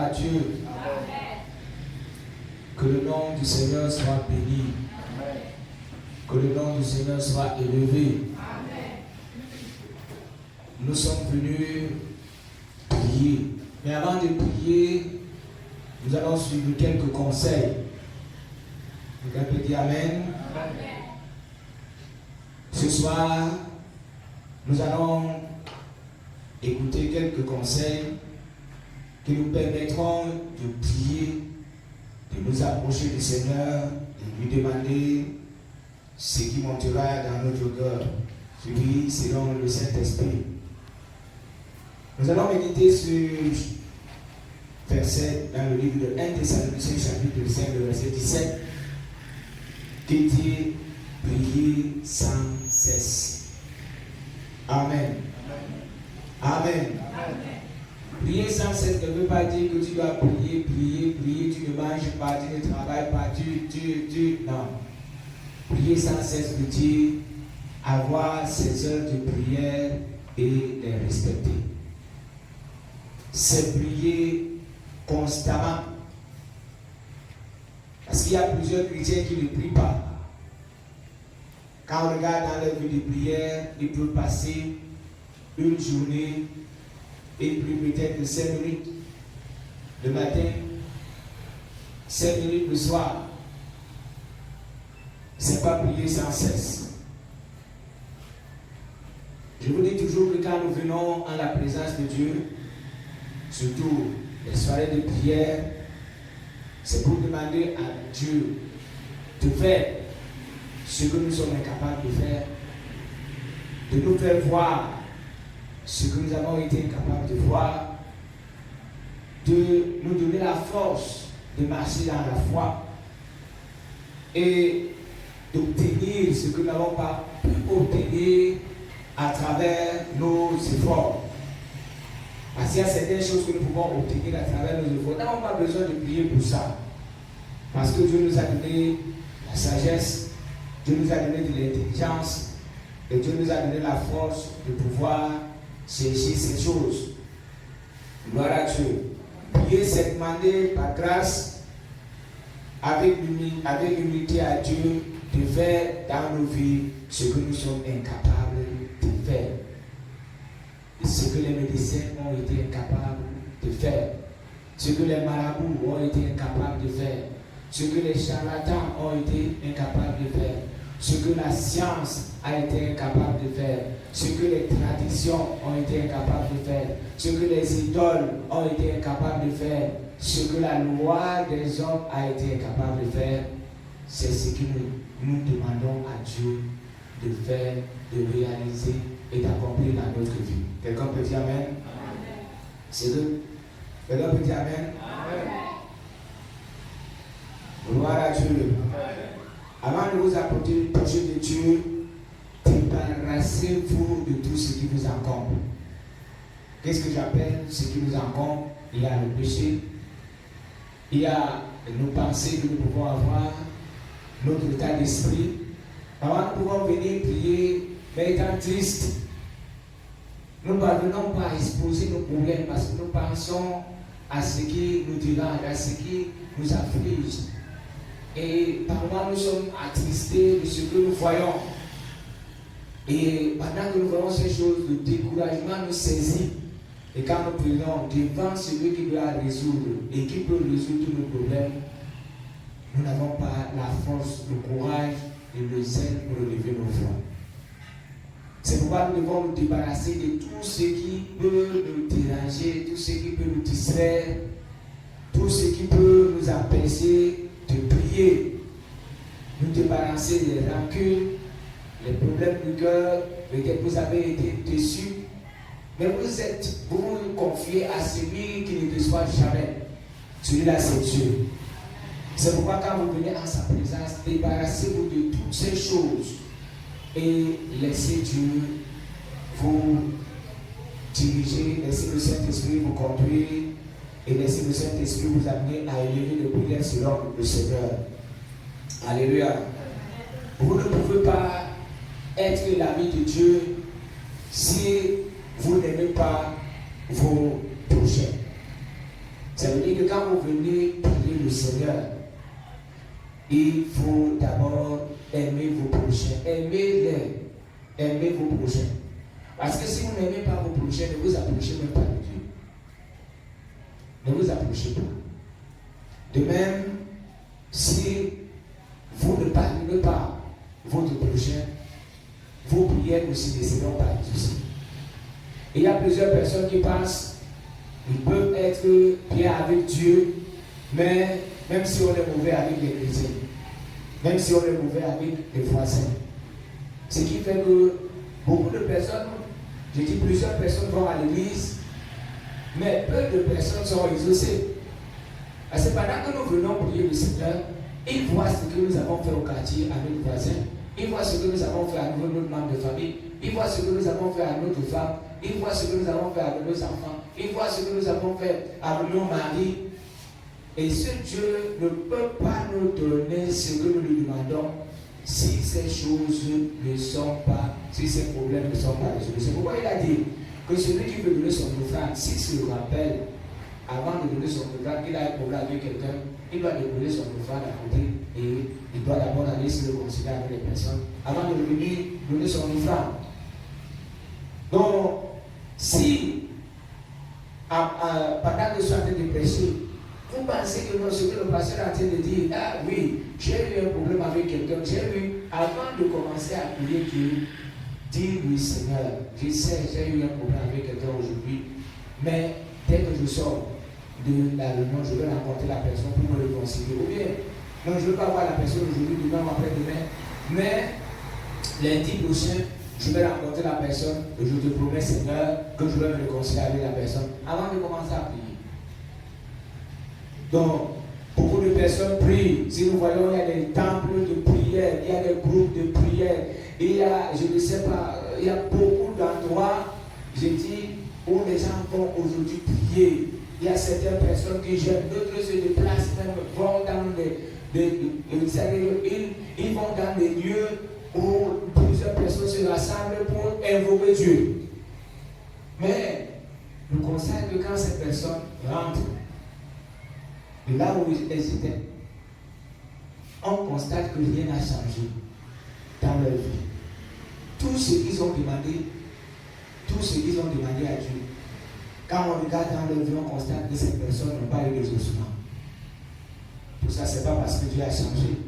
à Dieu. Amen. Que le nom du Seigneur soit béni. Amen. Que le nom du Seigneur soit élevé. Amen. Nous sommes venus prier. Mais avant de prier, nous allons suivre quelques conseils. Quelqu'un peut dire Amen. Amen. Ce soir, nous allons écouter quelques conseils qui nous permettront de prier, de nous approcher du Seigneur, de lui demander ce qui montera dans notre cœur, celui selon le Saint-Esprit. Nous allons méditer sur verset dans le livre de 1 Thessaloniciens chapitre 5, le verset 17, qui dit « Priez sans cesse ». Amen. Amen. Amen. Prier sans cesse ne veut pas dire que tu dois prier, tu ne manges pas, tu ne travailles pas, non. Prier sans cesse veut dire avoir ses heures de prière et les respecter. C'est prier constamment. Parce qu'il y a plusieurs chrétiens qui ne prient pas. Quand on regarde dans leur vie de prière, ils peuvent passer une journée et plus peut-être 5 minutes le matin, 5 minutes le soir. C'est pas prier sans cesse. Je vous dis toujours que quand nous venons en la présence de Dieu, surtout les soirées de prière, c'est pour demander à Dieu de faire ce que nous sommes incapables de faire, de nous faire voir ce que nous avons été incapables de voir, de nous donner la force de marcher dans la foi et d'obtenir ce que nous n'avons pas pu obtenir à travers nos efforts. Parce qu'il y a certaines choses que nous pouvons obtenir à travers nos efforts. Nous n'avons pas besoin de prier pour ça. Parce que Dieu nous a donné la sagesse, Dieu nous a donné de l'intelligence et Dieu nous a donné la force de pouvoir chercher ces choses. Gloire à Dieu. Prier, c'est demander par grâce, avec humilité à Dieu, de faire dans nos vies ce que nous sommes incapables de faire. Ce que les médecins ont été incapables de faire. Ce que les marabouts ont été incapables de faire. Ce que les charlatans ont été incapables de faire. Ce que la science a été incapable de faire. Ce que les traditions ont été incapables de faire. Ce que les idoles ont été incapables de faire. Ce que la loi des hommes a été incapable de faire. C'est ce que nous demandons à Dieu de faire, de réaliser et d'accomplir dans notre vie. Quelqu'un peut dire Amen? Amen. C'est deux. Quelqu'un peut dire Amen? Amen. Gloire à Dieu. Amen. Avant de vous apporter le projet de Dieu, débarrassez-vous de tout ce qui vous encombre. Qu'est-ce que j'appelle ce qui vous encombre? Il y a le péché, il y a nos pensées que nous pouvons avoir, notre état d'esprit. Avant, nous pouvons venir prier, mais étant triste, nous ne parvenons pas à exposer nos problèmes parce que nous pensons à ce qui nous dérange, à ce qui nous afflige. Et parfois, nous sommes attristés de ce que nous voyons. Et pendant que nous voyons ces choses, le découragement nous saisit. Et quand nous prions devant celui qui doit résoudre et qui peut résoudre tous nos problèmes, nous n'avons pas la force, le courage et le zèle pour relever nos fronts. C'est pourquoi nous devons nous débarrasser de tout ce qui peut nous déranger, tout ce qui peut nous distraire, tout ce qui peut nous empêcher de prier. Nous débarrasser des rancunes, les problèmes du cœur, lesquels vous avez été déçus. Mais vous vous confiez à celui qui ne déçoit jamais. Celui-là, c'est Dieu. C'est pourquoi quand vous venez en sa présence, débarrassez-vous de toutes ces choses et laissez Dieu vous diriger, laissez le Saint-Esprit vous conduire et laissez le Saint-Esprit vous amener à élever le prières selon le Seigneur. Alléluia. Vous ne pouvez pas être l'ami de Dieu si vous n'aimez pas vos prochains. Ça veut dire que quand vous venez prier le Seigneur, il faut d'abord aimer vos prochains. Aimez-les. Aimez vos prochains. Parce que si vous n'aimez pas vos prochains, ne vous approchez même pas de Dieu. Ne vous approchez pas. De même, si vous ne pardonnez pas votre prochain, vos prières aussi ne seront pas exaucées. Il y a plusieurs personnes qui pensent qu'ils peuvent être bien avec Dieu, mais même si on est mauvais avec les chrétiens, même si on est mauvais avec les voisins. Ce qui fait que beaucoup de personnes, je dis plusieurs personnes vont à l'église, mais peu de personnes sont exaucées. Parce que pendant que nous venons prier le Seigneur, il voit ce que nous avons fait au quartier à nos voisins, il voit ce que nous avons fait à notre membre de famille, il voit ce que nous avons fait à notre femme, il voit ce que nous avons fait avec nos enfants, il voit ce que nous avons fait avec nos maris. Et ce Dieu ne peut pas nous donner ce que nous lui demandons si ces choses ne sont pas, si ces problèmes ne sont pas résolus. C'est pourquoi il a dit que celui qui veut donner son offrande, s'il se rappelle, avant de donner son offrande, qu'il a un problème avec quelqu'un, il doit déposer son offrande à côté et il doit d'abord aller se réconcilier avec les personnes avant de venir donner son offrande. Donc, si pendant que je suis en train de prêcher, vous pensez que ce que le pasteur est en train de dire, ah oui, j'ai eu un problème avec quelqu'un, avant de commencer à prier Dieu, dire oui Seigneur, je sais, j'ai eu un problème avec quelqu'un aujourd'hui, mais dès que je sors de la réunion, je vais rencontrer la personne pour me réconcilier. Ou bien, non, je ne veux pas voir la personne aujourd'hui, demain ou après-demain, mais lundi prochain, je vais rencontrer la personne et je te promets Seigneur que je vais me réconcilier avec la personne avant de commencer à prier. Donc, beaucoup de personnes prient. Si nous voyons, il y a des temples de prière, il y a des groupes de prière, il y a, je ne sais pas, il y a beaucoup d'endroits, je dis, où les gens vont aujourd'hui prier. Il y a certaines personnes qui gênent, d'autres se déplacent, même vont dans ils vont dans des lieux où plusieurs personnes se rassemblent pour invoquer Dieu. Mais nous constatons que quand ces personnes rentrent, là où elles étaient, on constate que rien n'a changé dans leur vie. Tout ce qu'ils ont demandé, à Dieu, quand on regarde dans leur vie, on constate que ces personnes n'ont pas eu d'exaucement. Tout ça, ce n'est pas parce que Dieu a changé.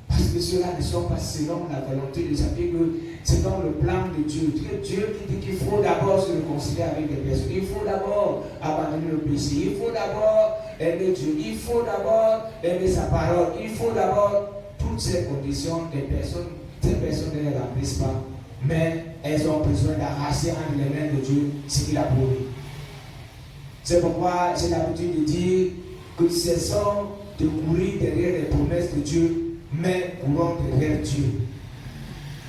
Parce que ceux-là ne sont pas selon la volonté de Dieu. Que c'est dans le plan de Dieu. Dieu qui dit qu'il faut d'abord se réconcilier avec les personnes. Il faut d'abord abandonner le péché. Il faut d'abord aimer Dieu. Il faut d'abord aimer sa parole. Il faut d'abord toutes ces conditions des personnes. Ces personnes ne les remplissent pas. Mais elles ont besoin d'arracher entre les mains de Dieu ce qu'il a promis. C'est pourquoi j'ai l'habitude de dire que cessons de courir derrière les promesses de Dieu, mais courons derrière Dieu.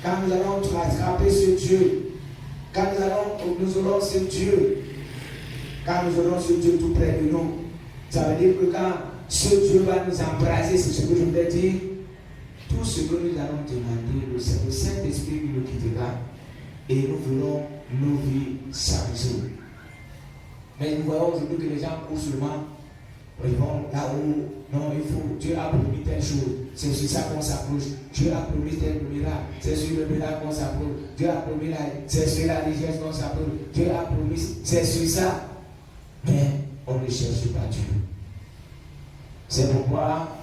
Quand nous allons attraper ce Dieu, quand nous aurons ce Dieu, quand nous aurons ce Dieu tout près de nous, ça veut dire que quand ce Dieu va nous embraser, c'est ce que je voulais dire, tout ce que nous allons demander, le Saint-Esprit nous quittera et nous verrons nos vies changer. Mais nous voyons aujourd'hui que les gens courent seulement, ils vont là où, non, il faut, Dieu a promis telle chose, c'est sur ça qu'on s'approche. Dieu a promis tel miracle, c'est sur le miracle qu'on s'approche. Dieu a promis c'est sur la richesse qu'on s'approche. Dieu a promis, c'est sur ça. Mais on ne cherche pas Dieu. C'est pourquoi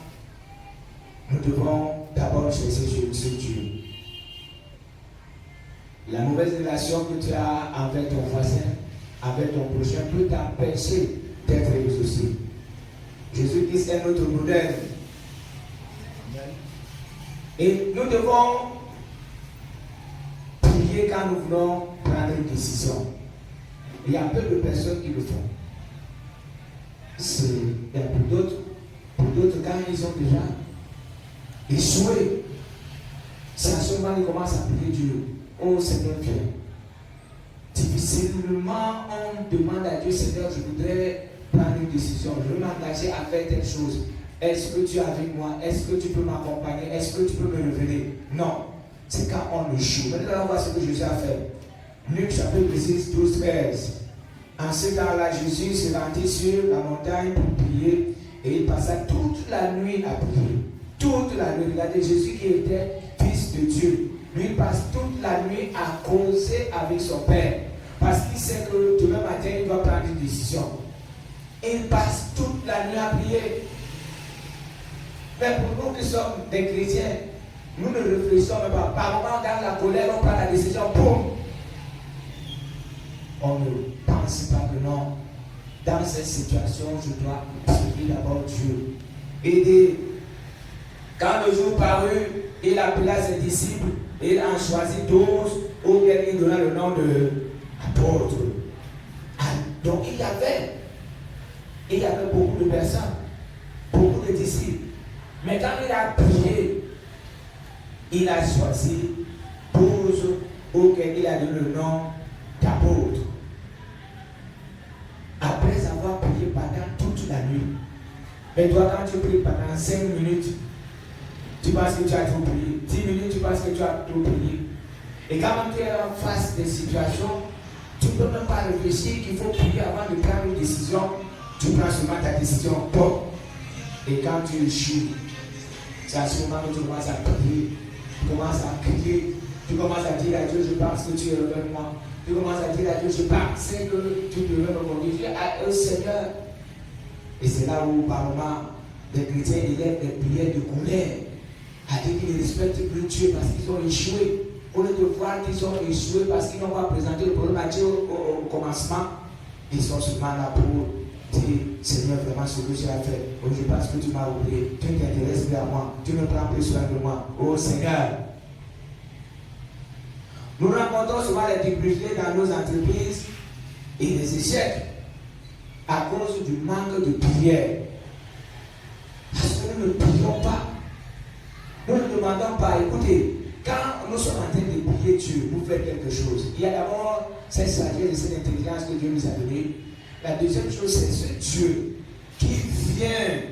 nous devons d'abord chercher ce Dieu. La mauvaise relation que tu as avec ton voisin, avec ton prochain, peut t'empêcher d'être exaucé. Jésus-Christ est notre modèle. Et nous devons prier quand nous voulons prendre une décision. Il y a peu de personnes qui le font. Il y a pour d'autres, quand ils ont déjà échoué, c'est à ce moment qu'ils commencent à prier Dieu. Oh Seigneur, viens. Difficilement, on demande à Dieu, Seigneur, je voudrais prendre une décision, je veux m'engager à faire telle chose. Est-ce que tu es avec moi? Est-ce que tu peux m'accompagner? Est-ce que tu peux me révéler? Non. C'est quand on échoue. Maintenant, on va voir ce que Jésus a fait. Luc chapitre 6, 12, 13. En ce temps-là, Jésus se rendit sur la montagne pour prier et il passa toute la nuit à prier. Toute la nuit. Regardez, Jésus qui était fils de Dieu, lui passe toute la nuit à causer avec son Père. Parce qu'il sait que demain matin, il doit prendre une décision. Il passe toute la nuit à prier. Mais pour nous qui sommes des chrétiens, nous ne réfléchissons même pas. Par moment, dans la colère, on prend la décision, boum. On ne pense pas que non. Dans cette situation, je dois prier d'abord Dieu. Et quand le jour parut, il appela ses disciples et il en choisit 12 auxquels il donna le nom d'apôtres. Donc il y avait beaucoup de personnes, beaucoup de disciples. Mais quand il a prié, il a choisi 12 auxquels il a donné le nom d'apôtres. Après avoir prié pendant toute la nuit. Mais toi, quand tu pries pendant 5 minutes, tu penses que tu as tout prié. 10 minutes, tu penses que tu as tout prié. Et quand tu es en face des situations, tu ne peux même pas réfléchir qu'il faut prier avant de prendre une décision. Tu prends seulement ta décision, pop. Et quand tu échoues, c'est à ce moment que tu commences à prier. Tu commences à crier. Tu commences à dire à Dieu, je pense que tu es avec moi. Tu commences à dire à Dieu, je pense que tu devrais me conduire à un Seigneur. Et c'est là où, par moment, les chrétiens élèvent des prières de colère. A dit qu'ils ne respectent plus Dieu parce qu'ils ont échoué. Au lieu de voir qu'ils ont échoué parce qu'ils n'ont pas présenté le problème à Dieu au commencement, ils sont seulement là pour dire, Seigneur, vraiment ce que j'ai à faire. Oh, je pense que tu m'as oublié. Tu ne t'intéresses plus à moi. Tu ne prends plus soin de moi. Oh Seigneur. Nous rencontrons souvent les difficultés dans nos entreprises et les échecs à cause du manque de prière. Parce que nous ne prions pas. Nous ne demandons pas. Écoutez, quand nous sommes en train de prier Dieu pour faire quelque chose, il y a d'abord cette sagesse et cette intelligence que Dieu nous a donnée. La deuxième chose, c'est ce Dieu qui vient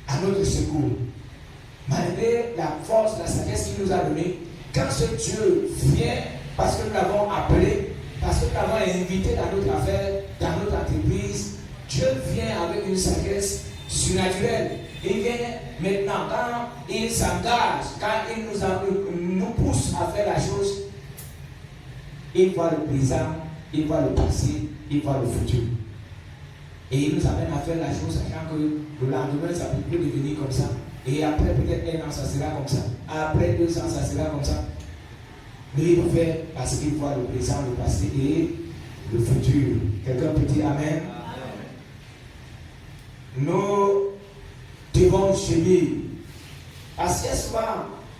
à notre secours. Malgré la force, la sagesse qu'il nous a donnée, quand ce Dieu vient, parce que nous l'avons appelé, parce que nous l'avons invité dans notre affaire, dans notre entreprise, Dieu vient avec une sagesse surnaturelle. Il vient maintenant, quand il s'engage, quand il nous pousse à faire la chose, il voit le présent, il voit le passé, il voit le futur. Et il nous amène à faire la chose, sachant que le lendemain, ça ne peut plus devenir comme ça. Et après, peut-être 1 an, ça sera comme ça. Après 2 ans, ça sera comme ça. Mais il le fait parce qu'il voit le présent, le passé et le futur. Quelqu'un peut dire Amen. Nous devons gémir. Parce que souvent,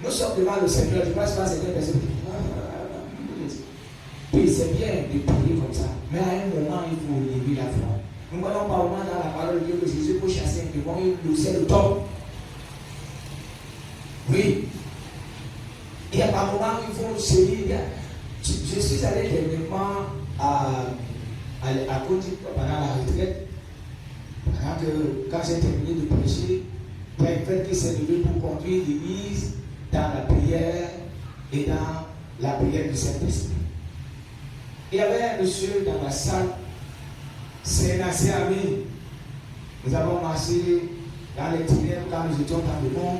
nous sommes devant le Seigneur. Je vois souvent certaines personnes qui disent oui, c'est bien de prier comme ça. Mais à un moment, il faut lever la foi. Nous voyons par moment dans la parole de Dieu que Jésus, pour chasser un démon, il sait le top. Oui. Il y a par moment où il faut gémir. Je suis allé dernièrement à Côte pendant la retraite. Quand j'ai terminé de prêcher, il y a une fête qui s'est levée pour conduire l'église dans la prière et dans la prière du Saint-Esprit. Il y avait un monsieur dans la salle, c'est un ancien ami. Nous avons marché dans les ténèbres quand nous étions dans le monde.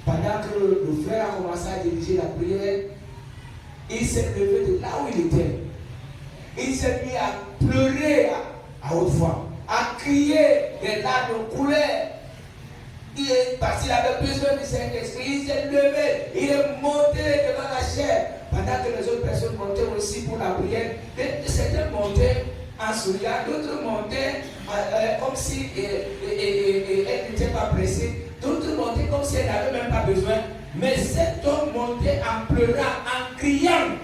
Pendant que le frère a commencé à diriger la prière, il s'est levé de là où il était. Il s'est mis à pleurer à haute voix, à crier, des larmes coulaient. Il est parti, il avait besoin du Saint-Esprit, il s'est levé, il est monté devant la chair. Pendant que les autres personnes montaient aussi pour la prière, certains montaient en souriant, d'autres montaient comme si elles n'étaient pas pressées, d'autres montaient comme si elles n'avaient même pas besoin. Mais cet homme montait en pleurant, en criant.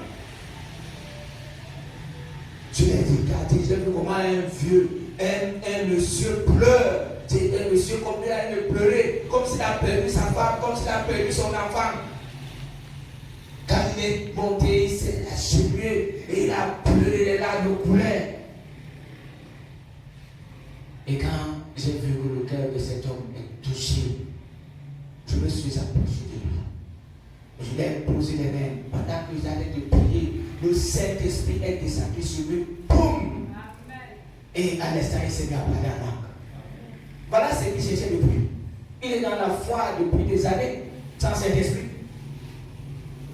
Je l'ai regardé, j'ai vu comment un vieux, un monsieur pleure. Un monsieur comme il a pleuré, comme s'il a perdu sa femme, comme s'il a perdu son enfant. Quand il est monté, il s'est achevé et il a pleuré, les larmes coulaient. Et quand j'ai vu que le cœur de cet homme est touché, je me suis approché de lui. Je lui ai posé les mains. Pendant que j'allais te prier, le Saint-Esprit est descendu sur lui. Boum! Et à l'instant, il s'est mis à parler en langue. Voilà ce qu'il cherchait depuis. Il est dans la foi depuis des années, sans Saint-Esprit.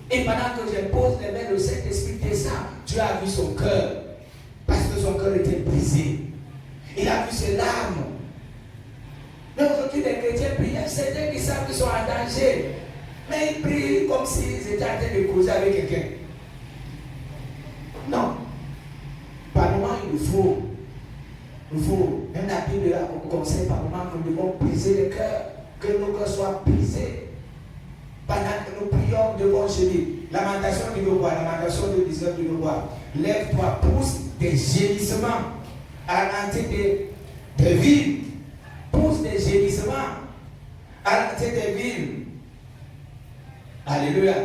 Et pendant que je pose les mains, le Saint-Esprit descend. Dieu a vu son cœur. Parce que son cœur était brisé. Il a vu ses larmes. Mais aujourd'hui, les chrétiens prient. Certains qui savent qu'ils sont en danger. Mais ils prient comme s'ils étaient en train de causer avec quelqu'un. Non. Par moment, il faut. Même la Bible nous conseille par moment que nous devons briser le cœur. Que nos cœurs soient brisés. Pendant que nous prions, nous devons gémir. Lamentation du devoir, lamentation de 19 du devoir. Lève-toi, pousse des gémissements à l'entrée des villes. Pousse des gémissements à l'entrée des villes. Alléluia.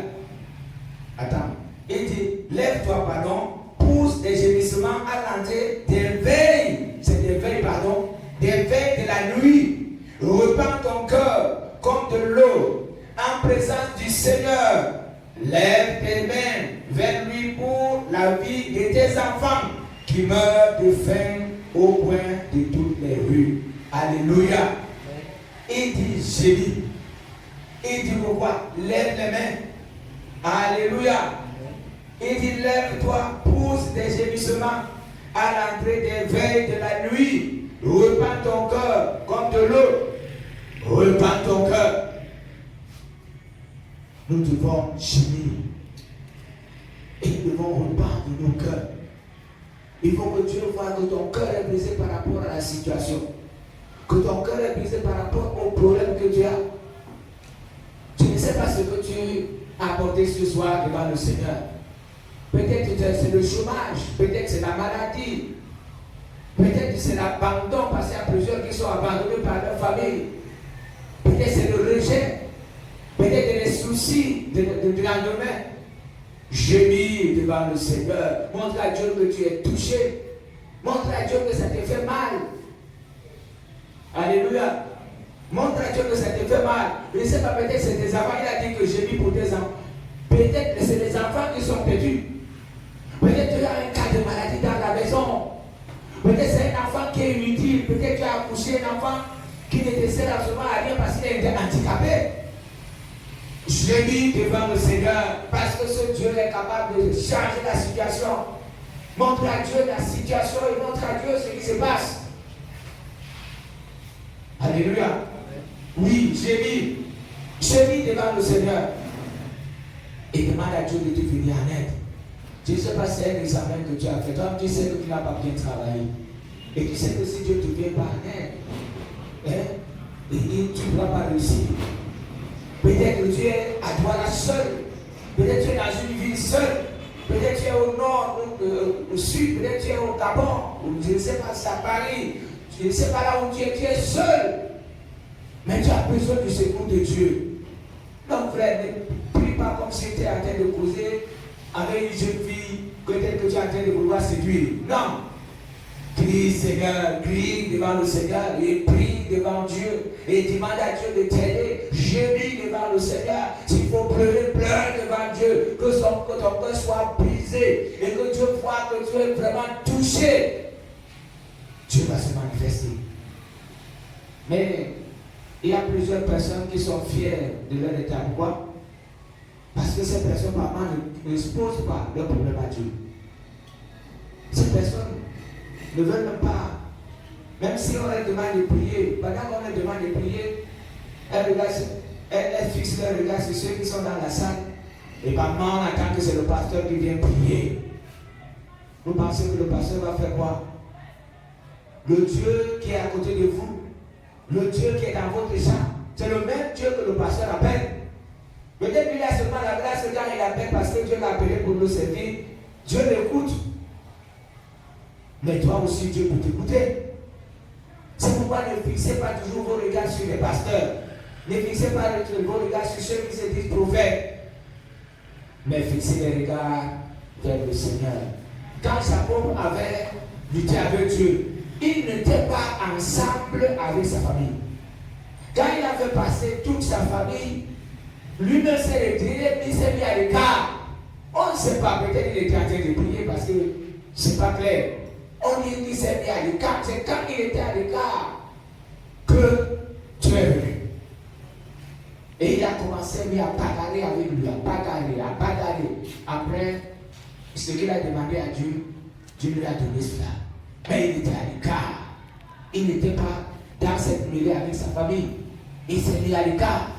Attends. Il dit, lève-toi, pardon, pousse des gémissements à l'entrée des veilles. C'est des veilles, pardon, des veilles de la nuit. Repends ton cœur comme de l'eau en présence du Seigneur. Lève tes mains vers lui pour la vie de tes enfants qui meurent de faim au coin de toutes les rues. Alléluia. Il dit gémis. Il dit pourquoi? Lève les mains. Alléluia. Il dit lève-toi, pousse des gémissements à l'entrée des veilles de la nuit. Repends ton cœur comme de l'eau. Repends ton cœur. Nous devons gémir. Et nous devons rependre nos cœurs. Il faut que Dieu voie que ton cœur est brisé par rapport à la situation. Que ton cœur est brisé par rapport au problème que tu as. Tu ne sais pas ce que tu as apporté ce soir devant le Seigneur. Peut-être que c'est le chômage. Peut-être que c'est la maladie. Peut-être que c'est l'abandon parce qu'il y a plusieurs qui sont abandonnés par leur famille. Peut-être que c'est le rejet. Peut-être les soucis du lendemain. Gémis devant le Seigneur. Montre à Dieu que tu es touché. Montre à Dieu que ça te fait mal. Alléluia. Montre à Dieu que ça te fait mal. Je ne sais pas, peut-être c'est tes enfants. Il a dit que gémis pour tes enfants. Peut-être que c'est les enfants qui sont perdus. Peut-être tu as un cas de maladie dans la maison. Peut-être c'est un enfant qui est inutile. Peut-être tu as accouché un enfant qui ne te sert absolument à rien parce qu'il est handicapé. Gémis devant le Seigneur parce que ce Dieu est capable de changer la situation. Montre à Dieu la situation et montre à Dieu ce qui se passe. Alléluia. Oui, gémis. Gémis devant le Seigneur. Et demande à Dieu de te venir en aide. Je ne sais pas si c'est un examen que tu as fait. Toi, tu sais que tu n'as pas bien travaillé. Et tu sais que si Dieu te vient pas en aide, et tu ne vas pas réussir. Peut-être que tu es à Douala seul. Peut-être que tu es dans une ville seule. Peut-être que tu es au nord, au sud. Peut-être que tu es au Gabon. Ou je ne sais pas, c'est à Paris. Je ne sais pas là où tu es seul. Mais tu as besoin du secours de Dieu. Donc, frère, ne prie pas comme si tu étais en train de causer avec une jeune fille, peut-être que tu es en train de vouloir séduire. Non. Crie, Seigneur, crie devant le Seigneur et prie devant Dieu et demande à Dieu de t'aider. Gémis devant le Seigneur. S'il faut pleurer, pleure devant Dieu. Que ton cœur soit brisé et que Dieu voit que tu es vraiment touché. Dieu va se manifester. Mais il y a plusieurs personnes qui sont fières de leur état. Pourquoi? Parce que ces personnes, vraiment, n'exposent pas leur problème à Dieu. Ces personnes ne veulent même pas, même si on leur demande de prier, pendant qu'on leur demande de prier, elles fixent leur regard sur ceux qui sont dans la salle. Et maman attend que c'est le pasteur qui vient prier. Vous pensez que le pasteur va faire quoi? Le Dieu qui est à côté de vous, le Dieu qui est dans votre champ, c'est le même Dieu que le pasteur appelle. Peut-être qu'il a seulement la grâce quand il appelle parce que Dieu l'a appelé pour nous servir. Dieu l'écoute. Mais toi aussi, Dieu peut t'écouter. C'est pourquoi ne fixez pas toujours vos regards sur les pasteurs. Ne fixez pas vos regards sur ceux qui se disent prophètes. Mais fixez les regards vers le Seigneur. Quand Jacob avait lutté avec Dieu, il n'était pas ensemble avec sa famille. Quand il avait passé toute sa famille, lui-même s'est retiré, il s'est mis à l'écart. On ne sait pas, peut-être qu'il était en train de prier parce que c'est pas clair. On dit qu'il s'est mis à l'écart. C'est quand il était à l'écart que Dieu est venu. Et il a commencé à bagarrer avec lui, à bagarrer. Après, ce qu'il a demandé à Dieu, Dieu lui a donné cela. Mais il était à l'écart. Il n'était pas dans cette mêlée avec sa famille. Il s'est mis à l'écart.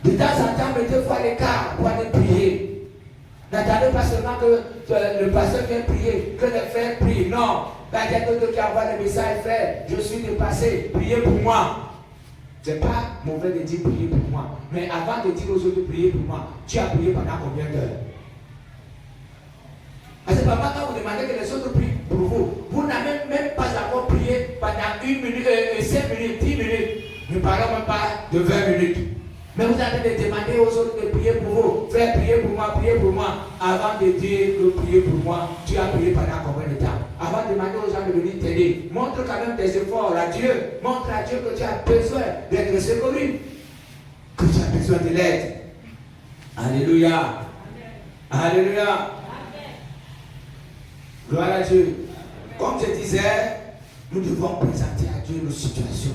De temps en temps, mettez-vous à l'écart pour aller prier. N'attendez pas seulement que le pasteur vienne prier, que les frères prient. Non. Quand il y a quelqu'un qui envoie le message, frère, je suis dépassé, priez pour moi. Ce n'est pas mauvais de dire prier pour moi. Mais avant de dire aux autres de prier pour moi, tu as prié pendant combien d'heures? Parce que parfois, quand vous demandez que les autres prient pour vous, vous n'avez même pas encore prié pendant 1 minute, 5 minutes, 10 minutes. Ne parlons même pas de 20 minutes. Mais vous avez de demander aux autres de prier pour vous. Frère, priez pour moi. Avant de dire que prier pour moi, tu as prié pendant combien de temps? Avant de demander aux gens de venir t'aider. Montre quand même tes efforts à Dieu. Montre à Dieu que tu as besoin d'être secouru. Que tu as besoin de l'aide. Alléluia. Alléluia. Gloire à Dieu. Comme je disais, nous devons présenter à Dieu nos situations.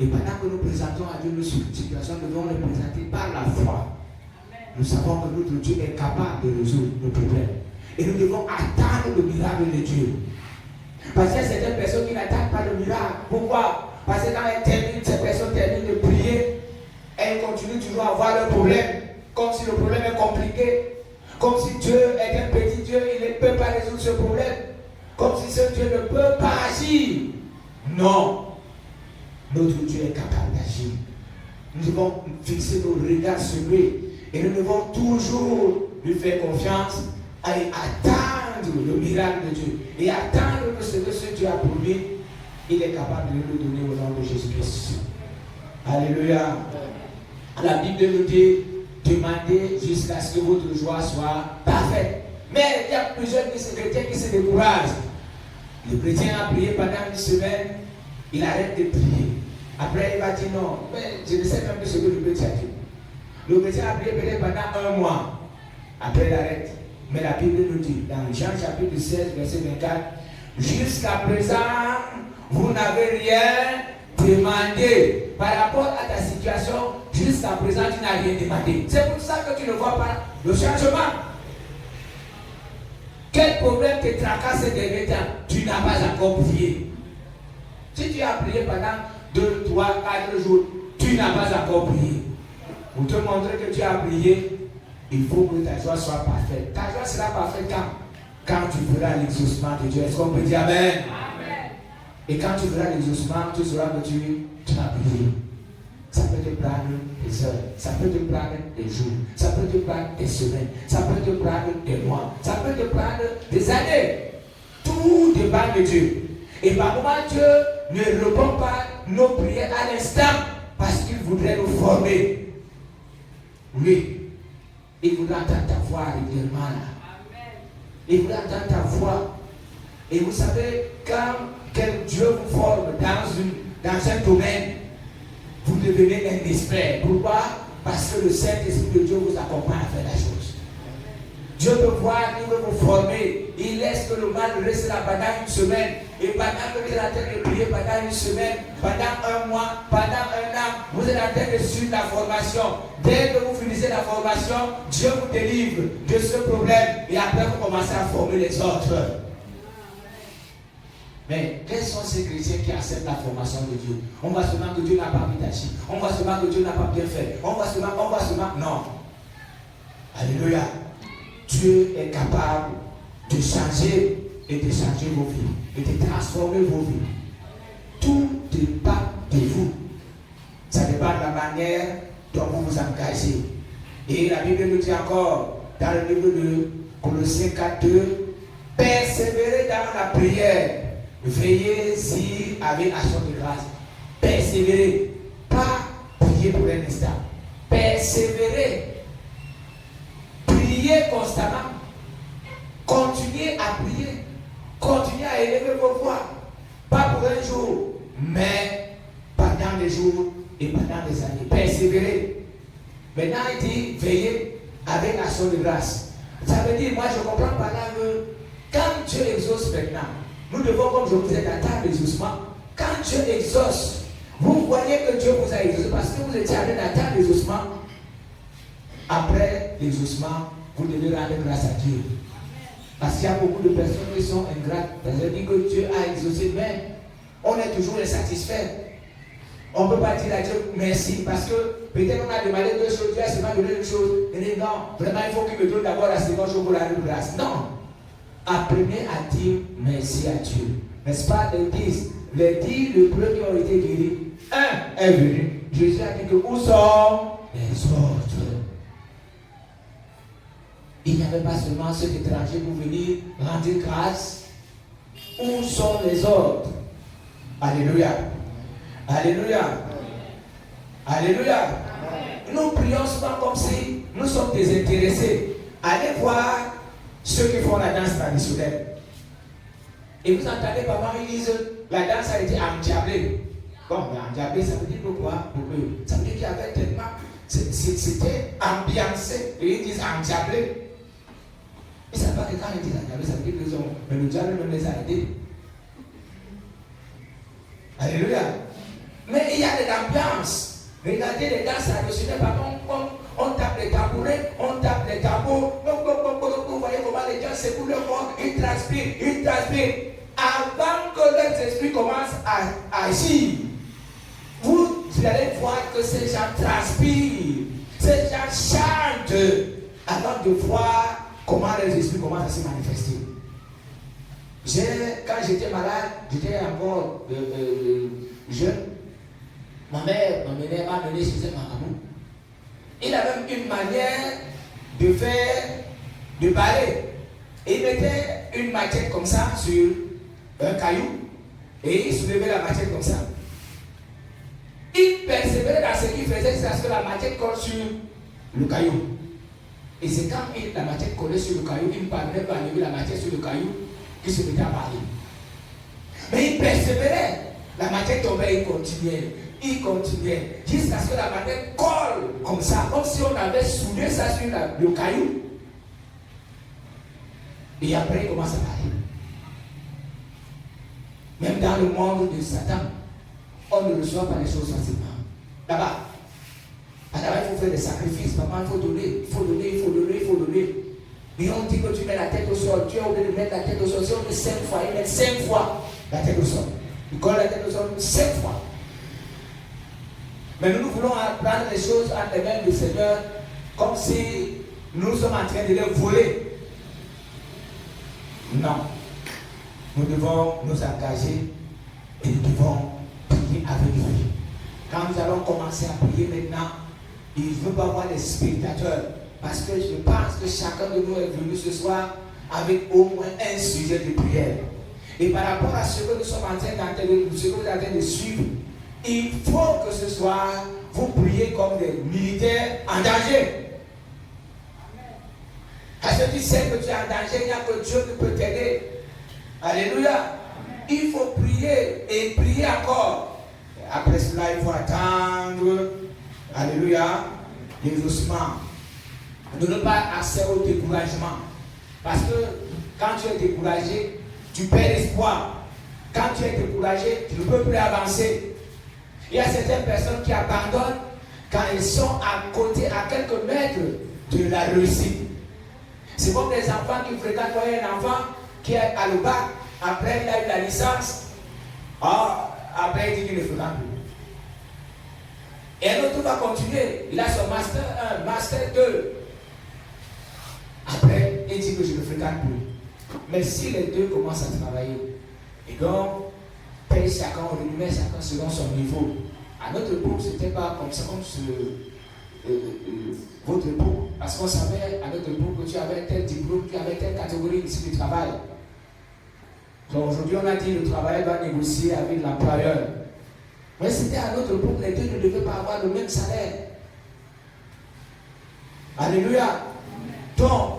Et pendant que nous présentons à Dieu nos situations, nous devons les présenter par la foi. Nous savons que notre Dieu est capable de résoudre nos problèmes. Et nous devons attendre le miracle de Dieu. Parce qu'il y a certaines personnes qui n'attendent pas le miracle. Pourquoi? Parce que quand ces personnes terminent de prier, elles continuent toujours à avoir leurs problèmes. Comme si le problème est compliqué. Comme si Dieu est un petit Dieu, il ne peut pas résoudre ce problème. Comme si ce Dieu ne peut pas agir. Non. Notre Dieu est capable d'agir. Nous devons fixer nos regards sur lui. Et nous devons toujours lui faire confiance et attendre le miracle de Dieu. Et attendre que ce que ce Dieu a promis, il est capable de nous le donner au nom de Jésus-Christ. Alléluia. La Bible nous dit, demandez jusqu'à ce que votre joie soit parfaite. Mais il y a plusieurs chrétiens qui se découragent. Le chrétien a prié pendant une semaine, il arrête de prier. Après, il va dire non, mais je ne sais même pas ce que le chrétien a dit. Le chrétien a prié peut-être pendant 1 mois. Après, il arrête. Mais la Bible nous dit, dans Jean chapitre 16, verset 24, jusqu'à présent, vous n'avez rien demandé. Par rapport à ta situation, jusqu'à présent, tu n'as rien demandé. C'est pour ça que tu ne vois pas le changement. Quel problème te tracasse ces derniers temps? Tu n'as pas encore prié. Si tu as prié pendant 2, 3, 4 jours, tu n'as pas encore prié. Pour te montrer que tu as prié, il faut que ta joie soit parfaite. Ta joie sera parfaite quand tu feras l'exaucement de Dieu. Est-ce qu'on peut dire Amen? Amen. Et quand tu feras l'exaucement, tu sauras que tu as prié. Ça peut te prendre des heures, ça peut te prendre des jours, ça peut te prendre des semaines, ça peut te prendre des mois, ça peut te prendre des années. Tout dépend de Dieu. Et par moment, Dieu ne répond pas nos prières à l'instant parce qu'il voudrait nous former. Oui, il voudrait entendre ta voix régulièrement. Il voudrait entendre ta voix. Et vous savez, quand Dieu vous forme dans un domaine, vous devenez un expert. Pourquoi? Parce que le Saint-Esprit de Dieu vous accompagne à faire la chose. Dieu peut voir, il veut vous former. Il laisse que le mal reste là pendant une semaine. Et pendant que vous êtes en train de prier pendant une semaine, pendant 1 mois, pendant 1 an, vous êtes en train de suivre la formation. Dès que vous finissez la formation, Dieu vous délivre de ce problème. Et après, vous commencez à former les autres. Mais quels sont ces chrétiens qui acceptent la formation de Dieu? On voit seulement que Dieu n'a pas mis d'agir. On voit seulement que Dieu n'a pas bien fait. On voit seulement. Non. Alléluia. Dieu est capable de changer et de changer vos vies. Et de transformer vos vies. Tout dépend de vous. Ça dépend de la manière dont vous vous engagez. Et la Bible nous dit encore, dans le livre de Colossiens 4:2, persévérez dans la prière. Veillez-y avec action de grâce. Persévérez. Pas prier pour un instant. Persévérez. Priez constamment. Continuez à prier. Continuez à élever vos voix. Pas pour un jour, mais pendant des jours et pendant des années. Persévérez. Maintenant, il dit veillez avec action de grâce. Ça veut dire, moi je comprends par là que Quand Dieu exauce maintenant, nous devons, comme je vous disais, attendre l'exaucement. Quand Dieu exauce, vous voyez que Dieu vous a exaucé parce que vous étiez en train d'attendre l'exaucement. Après l'exaucement, vous devez rendre grâce à Dieu. Parce qu'il y a beaucoup de personnes qui sont ingrates. Elles disent que Dieu a exaucé, mais on est toujours insatisfait. On ne peut pas dire à Dieu merci parce que peut-être on a demandé deux choses, Dieu a seulement donné une chose. Il dit non, vraiment il faut qu'il me donne d'abord la seconde chose pour la grâce. Non. Apprenez à dire merci à Dieu. N'est-ce pas les 10? Les 10 lépreux qui ont été guéris. Un est venu. Jésus a dit que où sont les autres? Il n'y avait pas seulement ceux étrangers pour venir rendre grâce. Où sont les autres? Alléluia. Alléluia. Alléluia. Nous prions souvent comme si nous sommes désintéressés. Allez voir ceux qui font la danse traditionnelle. Et vous entendez parfois ils disent la danse a été endiablée. Bon, mais endiablée, ça veut dire quoi pour eux? Ça veut dire qu'il y avait tellement. C'était ambiancé. Et ils disent endiablé. Ils ne savent pas que quand ils disent endiablé, ça veut dire qu'ils ont. Mais le diable même les a aidés. Alléluia. Mais il y a de l'ambiance. Regardez les danses traditionnelles, par contre, on tape les tabourets, on tape les tambours. Vous voyez comment les gens secouent le corps, ils transpirent. Avant que leurs esprits commencent à agir, vous allez voir que ces gens transpirent, ces gens chantent avant de voir comment leurs esprits commencent à se manifester. Quand j'étais malade, j'étais encore jeune. Ma mère m'a mené chez un marabout. Il avait une manière de faire, de parler. Il mettait une machette comme ça sur un caillou et il soulevait la machette comme ça. Il persévérait dans ce qu'il faisait jusqu'à ce que la machette colle sur le caillou. Et c'est quand la machette collait sur le caillou, il ne parvenait pas à lever la machette sur le caillou qu'il se mettait à parler. Mais il persévérait. La machette tombait, il continuait jusqu'à ce que la machette colle comme ça, comme si on avait soudé ça sur le caillou. Et après, il commence à parler. Même dans le monde de Satan, on ne reçoit pas les choses facilement. Là-bas, il faut faire des sacrifices, maman, il faut donner. Mais on dit que tu mets la tête au sol, tu es obligé de mettre la tête au sol. Si on met 5 fois, il met 5 fois la tête au sol. Il colle la tête au sol 5 fois. Mais nous voulons prendre les choses entre les mains du Seigneur comme si nous sommes en train de les voler. Non. Nous devons nous engager et nous devons prier avec lui. Quand nous allons commencer à prier maintenant, il ne veut pas voir les spectateurs. Parce que je pense que chacun de nous est venu ce soir avec au moins un sujet de prière. Et par rapport à ce que nous sommes en train d'entendre, ce que vous êtes en train de suivre, il faut que ce soir, vous priez comme des militaires en danger. Parce que tu sais que tu es en danger, il n'y a que Dieu qui peut t'aider. Alléluia. Il faut prier et prier encore. Après cela, il faut attendre. Alléluia. L'exaucement. Ne donne pas accès au découragement. Parce que quand tu es découragé, tu perds espoir. Quand tu es découragé, tu ne peux plus avancer. Il y a certaines personnes qui abandonnent quand ils sont à côté, à quelques mètres de la réussite. C'est comme des enfants qui fréquentent. Vous voyez un enfant qui est à le bac, après il a eu la licence, après il dit qu'il ne fréquente plus. Et un autre va continuer, il a son master 1, master 2. Après, il dit que je ne fréquente plus. Mais si les deux commencent à travailler, et donc, paye chacun, on remet chacun selon son niveau. À notre époque, ce n'était pas comme ça, comme votre époque. Parce qu'on savait à notre époque que tu avais tel diplôme, tu avais telle catégorie ici du travail. Donc aujourd'hui, on a dit que le travailleur doit négocier avec l'employeur. Mais c'était à notre époque, les deux ne devaient pas avoir le même salaire. Alléluia. Donc,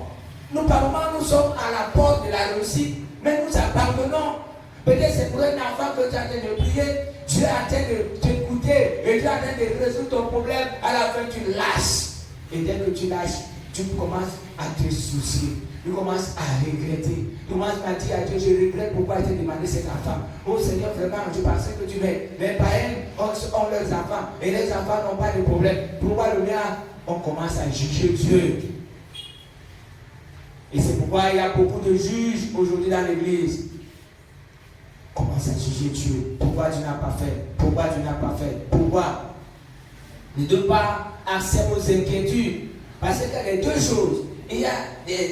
nous parlons, nous sommes à la porte de la réussite, mais nous abandonnons. Peut-être c'est pour un enfant que tu es en train de prier, Dieu est en train de t'écouter et tu es en train de résoudre ton problème. À la fin, tu lâches. Et dès que tu lâches, tu commences à te soucier. Tu commences à regretter. Tu commences à dire à Dieu, je regrette pourquoi il t'a demandé cet enfant. Oh Seigneur, vraiment, je pensais que tu m'aides. Les parents ont leurs enfants et les enfants n'ont pas de problème. Pourquoi le mien? On commence à juger Dieu. Et c'est pourquoi il y a beaucoup de juges aujourd'hui dans l'église. On commence à juger Dieu. Pourquoi tu n'as pas fait? Pourquoi tu n'as pas fait? Pourquoi? Ne donne pas accès aux inquiétudes. Parce que les deux choses, il y a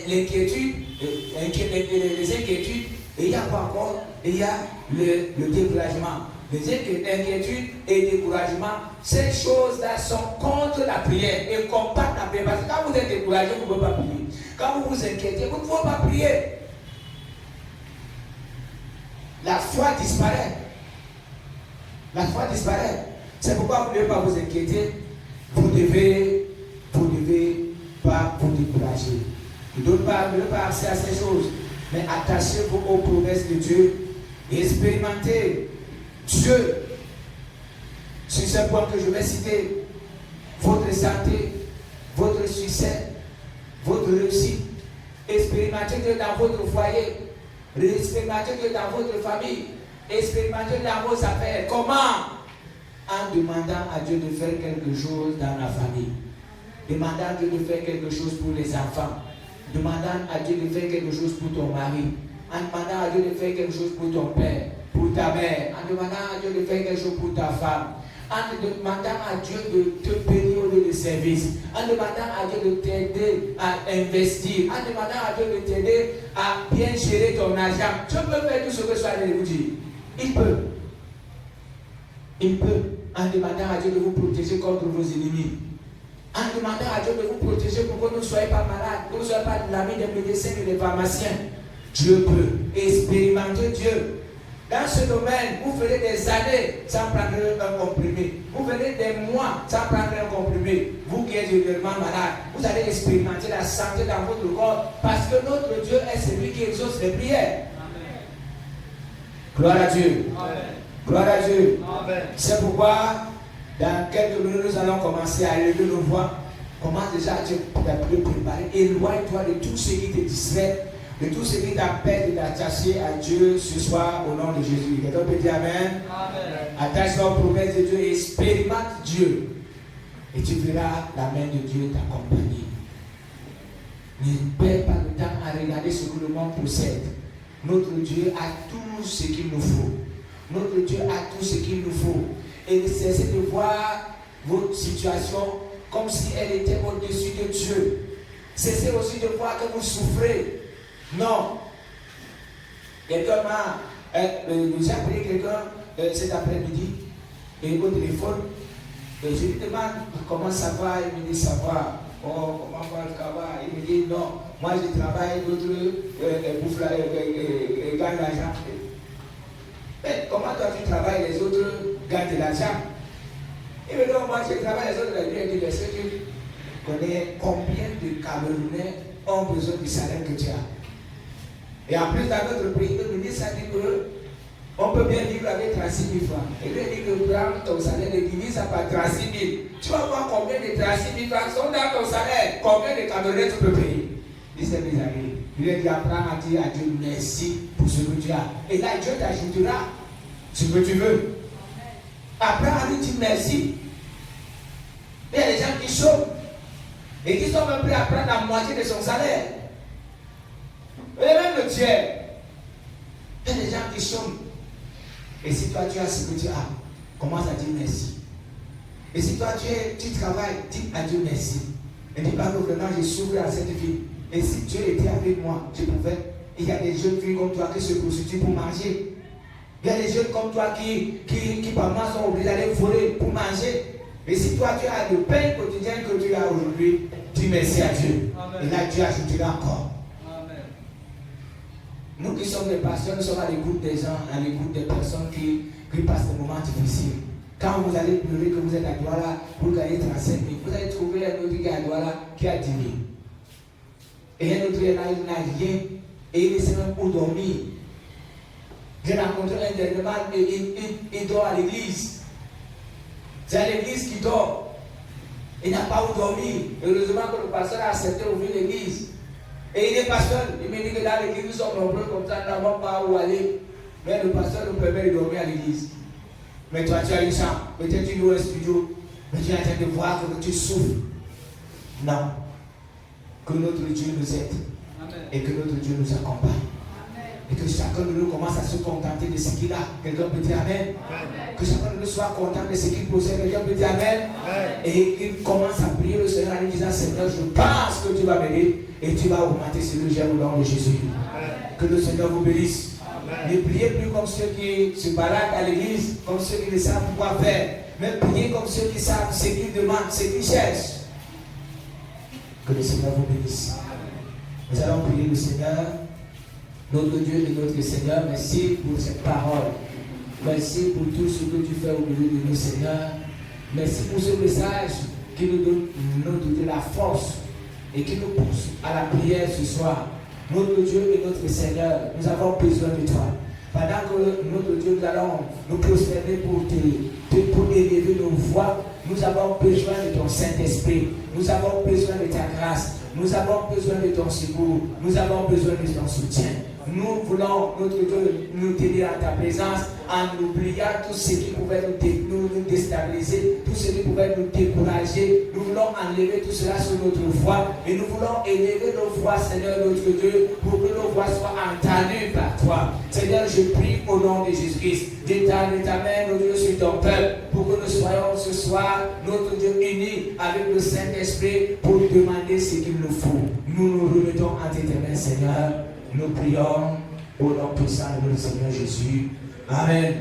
l'inquiétude, les inquiétudes, et il y a quoi encore? Il y a le découragement. Les inquiétudes et le découragement, ces choses-là sont contre la prière et combattent la prière. Parce que quand vous êtes découragé, vous ne pouvez pas prier. Quand vous vous inquiétez, vous ne pouvez pas prier. La foi disparaît. La foi disparaît. C'est pourquoi vous ne devez pas vous inquiéter. Vous devez pas vous décourager. Ne donnez pas accès à ces choses. Mais attachez-vous aux promesses de Dieu et expérimentez Dieu sur ce point que je vais citer. Votre santé, votre succès, votre réussite. Expérimentez Dieu dans votre foyer. Expérimentez Dieu dans votre famille. Expérimentez dans vos affaires. Comment? En demandant à Dieu de faire quelque chose dans la famille. Demandant à Dieu de faire quelque chose pour les enfants. Demandant à Dieu de faire quelque chose pour ton mari. En demandant à Dieu de faire quelque chose pour ton père, pour ta mère. En demandant à Dieu de faire quelque chose pour ta femme. En demandant à Dieu de te bénir au lieu de service. En demandant à Dieu de t'aider à investir. En demandant à Dieu de t'aider à bien gérer ton argent. Tu peux faire tout ce que je vais vous dire. Il peut. Il peut. En demandant à Dieu de vous protéger contre vos ennemis. En demandant à Dieu de vous protéger pour que vous ne soyez pas malades, que vous ne soyez pas l'ami des médecins et des pharmaciens. Dieu peut expérimenter Dieu. Dans ce domaine, vous ferez des années sans prendre un comprimé. Vous ferez des mois sans prendre un comprimé. Vous qui êtes régulièrement malade, vous allez expérimenter la santé dans votre corps parce que notre Dieu est celui qui exauce les prières. Amen. Gloire à Dieu. Amen. Gloire à Dieu. Amen. C'est pourquoi dans quelques minutes, nous allons commencer à élever nos voix. Commence déjà à te préparer. Éloigne-toi de tout ce qui te distrait, de tout ce qui t'empêche de t'attacher à Dieu ce soir au nom de Jésus. Quelqu'un peut dire Amen. Amen. Attache-toi aux promesses de Dieu et expérimente Dieu. Et tu verras la main de Dieu t'accompagner. Ne perds pas le temps à regarder ce que le monde possède. Notre Dieu a tout ce qu'il nous faut. Notre Dieu a tout ce qu'il nous faut. Et cessez de voir votre situation comme si elle était au-dessus de Dieu. Cessez aussi de voir que vous souffrez. Non. Quelqu'un m'a... j'ai appelé quelqu'un cet après-midi et au téléphone. Et je lui demande comment ça va. Il me dit ça va. Oh, comment va le travail? Il me dit non. Moi je travaille, d'autres gagnent l'argent. Mais comment toi tu travailles, les autres gagnent de l'argent? Et maintenant, moi je travaille, les autres gagnent. Il dit, est-ce que tu connais combien de Camerounais ont besoin du salaire que tu as? Et en plus, dans notre pays, le ministre a dit qu'on peut bien vivre avec 36 000 francs. Et lui a dit que prends ton salaire et divise ça par 36 000. Tu vas voir combien de 36 000 francs sont dans ton salaire. Combien de Camerounais tu peux payer? Il dit, mes amis. Il lui a dit, apprends à dire à Dieu merci pour ce que tu as. Et là, Dieu t'ajoutera ce que tu veux. Apprends à lui dire merci. Il y a des gens qui chôment et qui sont même prêts à prendre la moitié de son salaire. Et même le tiers. Il y a des gens qui chôment. Et si toi tu as ce que tu as, commence à dire merci. Et si toi tu travailles, dis à Dieu merci. Et dis pas que vraiment je souffre à cette vie. Et si Dieu était avec moi, je pouvais. Il y a des jeunes filles comme toi qui se prostituent pour manger. Il y a des jeunes comme toi qui par mois sont obligés d'aller voler pour manger. Et si toi tu as le pain quotidien que tu as aujourd'hui, dis merci à Dieu. Amen. Et là Dieu ajoutera encore. Amen. Nous qui sommes des pasteurs, nous sommes à l'écoute des gens, à l'écoute des personnes qui passent des moments difficiles. Quand vous allez pleurer que vous êtes à Douala pour gagner 35 000, vous allez trouver un autre qui est à Douala qui a 10 000. Et un autre là, il n'a rien. Et il ne sait même où dormir. J'ai rencontré un dernièrement et il dort à l'église. C'est à l'église qu'il dort. Il n'a pas où dormir. Heureusement que le pasteur a accepté d'ouvrir l'église. Et il n'est pas seul. Il me dit que dans l'église, nous sommes nombreux comme ça, nous n'avons pas où aller. Mais le pasteur nous permet de dormir à l'église. Mais toi, tu as eu ça. Peut-être tu es au studio. Mais tu es en train de voir que tu souffres. Non. Que notre Dieu nous aide. Amen. Et que notre Dieu nous accompagne. Amen. Et que chacun de nous commence à se contenter de ce qu'il a. Quelqu'un peut dire Amen. Amen. Que chacun de nous soit content de ce qu'il possède. Quelqu'un peut dire Amen. Amen. Et qu'il commence à prier le Seigneur en lui disant Seigneur, je pense que tu vas m'aider et tu vas augmenter ce que j'ai au nom de Jésus. Amen. Que le Seigneur vous bénisse. Amen. Ne priez plus comme ceux qui se baladent à l'église, comme ceux qui ne savent quoi faire. Mais priez comme ceux qui savent ce qu'ils demandent, ce qu'ils cherchent. Que le Seigneur vous bénisse. Nous allons prier le Seigneur, notre Dieu et notre Seigneur. Merci pour cette parole. Merci pour tout ce que tu fais au milieu de nous, Seigneur. Merci pour ce message qui nous donne de la force et qui nous pousse à la prière ce soir. Notre Dieu et notre Seigneur, nous avons besoin de toi. Pendant que notre Dieu, nous allons nous prosterner pour élever nos voix, nous avons besoin de ton Saint-Esprit. Nous avons besoin de ta grâce. Nous avons besoin de ton secours. Nous avons besoin de ton soutien. Nous voulons, notre Dieu, nous tenir à ta présence en oubliant tout ce qui pouvait nous déstabiliser, tout ce qui pouvait nous décourager. Nous voulons enlever tout cela sur notre voix et nous voulons élever nos voix, Seigneur notre Dieu, pour que nos voix soient entendues par toi. Seigneur, je prie au nom de Jésus-Christ. D'étendre ta main, notre Dieu, sur ton peuple, pour que nous soyons ce soir, notre Dieu, unis avec le Saint-Esprit pour demander ce qu'il nous faut. Nous nous remettons entre tes mains, Seigneur. Nous prions au nom puissant de notre Seigneur Jésus. Amen.